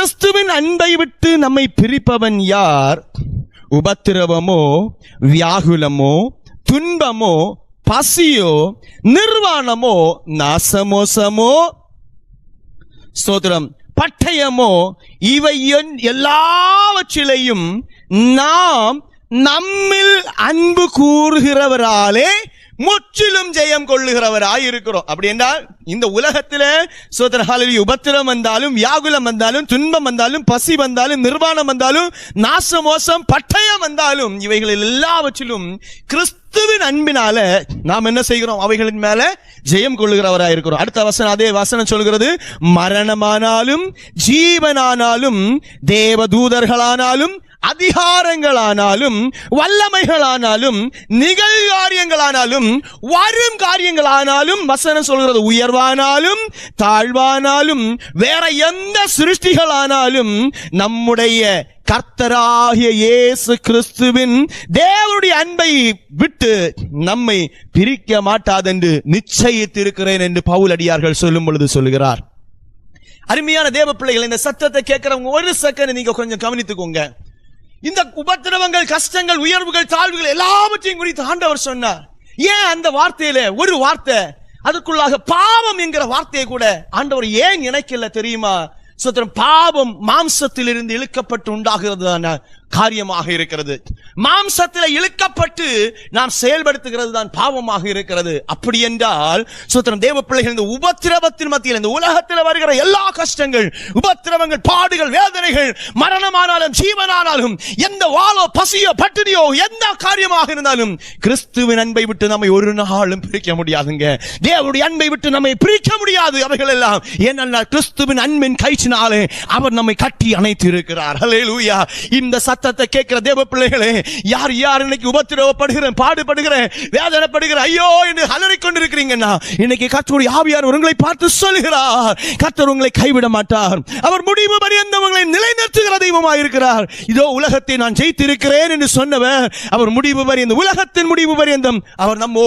கிறிஸ்துவின் அன்பை விட்டு நம்மை பிரிப்பவன் யார்? உபத்திரவமோ, வியாகுலமோ, துன்பமோ, பசியோ, நிர்வாணமோ, நாசமோசமோ, ஸ்தோத்திரம், பட்டயமோ, இவை எல்லாவற்றிலையும் நாம் நம்மில் அன்பு கூறுகிறவராலே முற்றிலும் ஜெயம் கொள்ளுகிறவராய் இருக்கிறோம். அப்படி என்றால் இந்த உலகத்திலே உபத்திரம் வந்தாலும், வியாகுலம் வந்தாலும், துன்பம் வந்தாலும், பசி வந்தாலும், நிர்வாணம் வந்தாலும், நாசமோசம், பட்டயம் வந்தாலும், இவைகள் எல்லாவற்றிலும் கிறிஸ்துவின் அன்பினால நாம் என்ன செய்கிறோம்? அவைகளின் மேல ஜெயம் கொள்ளுகிறவராய் இருக்கிறோம். அடுத்த வசனம், அதே வசனம் சொல்கிறது, மரணமானாலும் ஜீவனானாலும் தேவதூதர்களானாலும் அதிகாரங்களானாலும் வல்லமைகளானாலும் நிகழ்காரியங்களானாலும் வரும் காரியங்களானாலும், வசனம் சொல்கிறது, உயர்வானாலும் தாழ்வானாலும் வேற எந்த சிருஷ்டிகளானாலும் நம்முடைய கர்த்தராகிய இயேசு கிறிஸ்துவின் தேவனுடைய அன்பை விட்டு நம்மை பிரிக்க மாட்டாதென்று நிச்சயித்திருக்கிறேன் என்று பவுல் அடியார்கள் சொல்லும் பொழுது சொல்லுகிறார். அருமையான தேவ பிள்ளைகள், இந்த சத்தத்தை கேட்கிறவங்க ஒரு செகண்ட் நீங்க கொஞ்சம் கவனித்துக்கோங்க. இந்த உபத்திரவங்கள், கஷ்டங்கள், உயர்வுகள், தாழ்வுகள் எல்லாவற்றையும் குறித்து ஆண்டவர் சொன்னார். ஏன் அந்த வார்த்தையில ஒரு வார்த்தை, அதுக்குள்ளாக பாவம் என்கிற வார்த்தையை கூட ஆண்டவர் ஏன் இணைக்கல தெரியுமா? பாவம் மாம்சத்தில் இருந்து இழுக்கப்பட்டு உண்டாகிறது காரியமாக இருக்கிறது. மாம்சத்தில் இழுக்கப்பட்டு நாம் செயல்படுத்துகிறது தான் பாவமாக இருக்கிறது. அப்படி என்றால் தேவ பிள்ளைகள், இந்த உபத்திரவத்தின் மத்தியில், இந்த உலகத்தில் வருகிற எல்லா கஷ்டங்கள், உபத்திரவங்கள், பாடுகள், வேதனைகள், மரணமானாலும் ஜீவனானாலும், எந்த வாளோ பசியோ பட்டினியோ எந்த காரியமாக இருந்தாலும் கிறிஸ்துவின் அன்பை விட்டு நம்மை ஒரு நாளும் பிரிக்க முடியாதுங்க. தேவனுடைய அன்பை விட்டு நம்மை பிரிக்க முடியாது. அவைகள் எல்லாம் ஏனென்றால் கிறிஸ்துவின் அன்பின் கயிற்றினாலே அவர் நம்மை கட்டி அணைத்து இருக்கிறார். ஹல்லேலூயா. இந்த சத்தத்தை கேட்கிற தேவ பிள்ளைகளே, யார் யார் இன்னைக்கு உபத்திரவப்படுகிறேன், பாடுபடுகிறேன், வேதனைப்படுகிறேன், ஐயோ என்று அலறிக் கொண்டிருக்கிறீங்கன்னா, இன்னைக்கு கர்த்தருடைய ஆவியார் உங்களை பார்த்து சொல்கிறார், கர்த்தர் உங்களை கைவிட மாட்டார். அவர் முடிவு பரியந்தம் உங்களை நிலைநிறுத்துகிற தெய்வமாய் இருக்கிறார். இதோ உலகத்தை நான் ஜெயித்திருக்கிறேன் என்று சொன்னவர், அவர் முடிவு பரியந்தம், உலகத்தின் முடிவு பரியந்தம் அவர் நம்ம